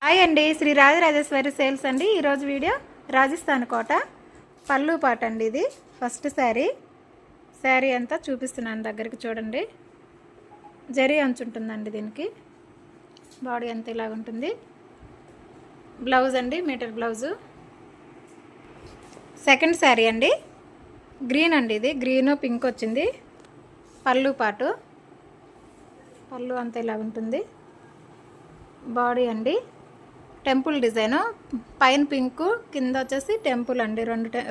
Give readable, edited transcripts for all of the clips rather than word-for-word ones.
Hi అండి, Shri Rajarajeshwari sales అండి. ఈరోజు వీడియో రాజస్థాన్ కోట పళ్ళు పాట అండి. ఇది ఫస్ట్ శారీ అంతా చూపిస్తున్నాను, దగ్గరికి చూడండి. జరీ అంచు ఉంటుందండి దీనికి. బాడీ అంతా ఇలాగుంటుంది. బ్లౌజ్ అండి, మీటర్ బ్లౌజు. సెకండ్ శారీ అండి, గ్రీన్ అండి. ఇది గ్రీన్ పింక్ వచ్చింది. పళ్ళు పాటు, పళ్ళు అంతా ఇలాగుంటుంది. బాడీ అండి టెంపుల్ డిజైను, పైన పింక్, కింద వచ్చేసి టెంపుల్ అండి.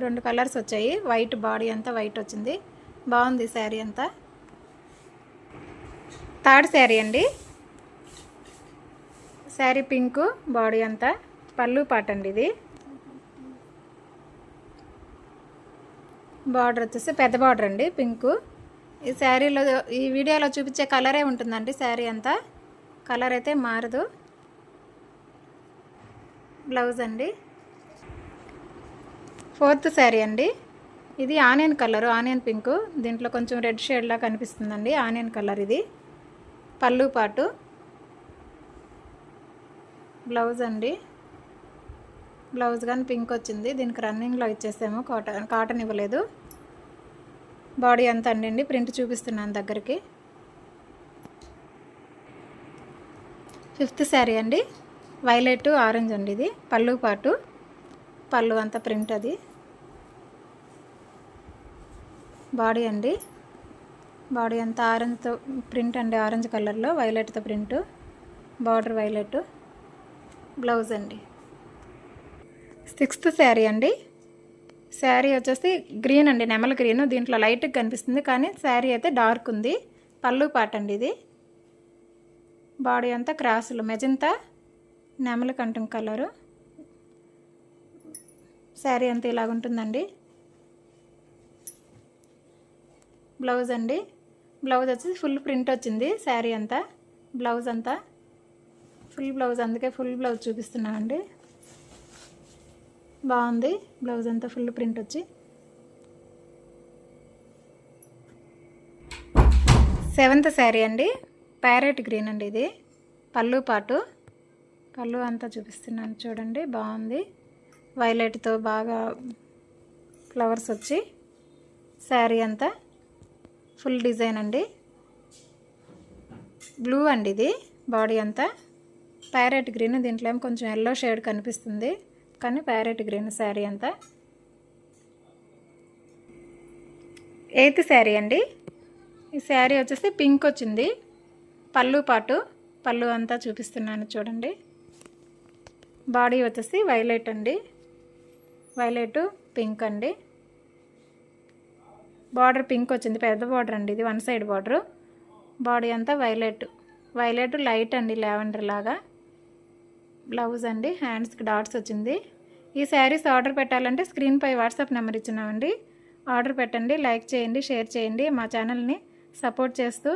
రెండు కలర్స్ వచ్చాయి. వైట్, బాడీ అంతా వైట్ వచ్చింది. బాగుంది శారీ అంతా. థర్డ్ శారీ అండి, శారీ పింక్, బాడీ అంతా. పళ్ళు పాట అండి. ఇది బార్డర్ వచ్చేసి పెద్ద బార్డర్ అండి, పింక్. ఈ శారీలో, ఈ వీడియోలో చూపించే కలరే ఉంటుందండి శారీ అంతా. కలర్ అయితే మారదు. బ్లౌజ్ అండి. ఫోర్త్ శారీ అండి, ఇది ఆనియన్ కలరు, ఆనియన్ పింక్. దీంట్లో కొంచెం రెడ్ షేడ్లా కనిపిస్తుందండి, ఆనియన్ కలర్. ఇది పళ్ళు పాటు. బ్లౌజ్ అండి, బ్లౌజ్ కానీ పింక్ వచ్చింది. దీనికి రన్నింగ్లో ఇచ్చేసాము, కాటన్ ఇవ్వలేదు. బాడీ అంతా అండి ప్రింట్ చూపిస్తున్నాను దగ్గరికి. ఫిఫ్త్ శారీ అండి, వైలెట్ ఆరెంజ్ అండి. ఇది పళ్ళు పాటు, పళ్ళు అంతా ప్రింట్. అది బాడీ అండి, బాడీ అంతా ఆరెంజ్తో ప్రింట్ అండి, ఆరెంజ్ కలర్లో వైలెట్తో ప్రింట్. Border violet. బ్లౌజ్ అండి. సిక్స్త్ శారీ అండి, శారీ వచ్చేసి గ్రీన్ అండి, నెమల గ్రీన్. దీంట్లో లైట్గా కనిపిస్తుంది కానీ శారీ అయితే డార్క్ ఉంది. పళ్ళు పాట అండి. ఇది బాడీ అంతా క్రాసులు, మెజంతా నెమలి కంఠం కలరు. శారీ అంతా ఇలాగుంటుందండి. బ్లౌజ్ అండి, బ్లౌజ్ వచ్చేసి ఫుల్ ప్రింట్ వచ్చింది శారీ అంతా. బ్లౌజ్ అంతా ఫుల్ బ్లౌజ్, అందుకే ఫుల్ బ్లౌజ్ చూపిస్తున్నామండి. బాగుంది బ్లౌజ్ అంతా ఫుల్ ప్రింట్ వచ్చి. సెవెంత్ శారీ అండి, ప్యారెట్ గ్రీన్ అండి. ఇది పళ్ళు పాటు, పళ్ళు అంతా చూపిస్తున్నాను చూడండి. బాగుంది, వైలెట్తో బాగా ఫ్లవర్స్ వచ్చి. శారీ అంతా ఫుల్ డిజైన్ అండి. బ్లూ అండి. ఇది బాడీ అంతా ప్యారెట్ గ్రీన్. దీంట్లో ఏమో కొంచెం ఎల్లో షేడ్ కనిపిస్తుంది కానీ ప్యారెట్ గ్రీన్ శారీ అంతా. ఎయిత్ శారీ అండి, ఈ శారీ వచ్చేసి పింక్ వచ్చింది. పళ్ళు పాటు, పళ్ళు అంతా చూపిస్తున్నాను చూడండి. బాడీ వచ్చేసి వైలెట్ అండి, వైలెట్ పింక్ అండి. బార్డర్ పింక్ వచ్చింది, పెద్ద బార్డర్ అండి. ఇది వన్ సైడ్ బార్డరు. బాడీ అంతా వైలెట్, వైలెట్ లైట్ అండి, లావెండర్ లాగా. బ్లౌజ్ అండి, హ్యాండ్స్కి డాట్స్ వచ్చింది. ఈ శారీస్ ఆర్డర్ పెట్టాలంటే స్క్రీన్పై వాట్సాప్ నెంబర్ ఇచ్చినామండి. ఆర్డర్ పెట్టండి, లైక్ చేయండి, షేర్ చేయండి. మా ఛానల్ని సపోర్ట్ చేస్తూ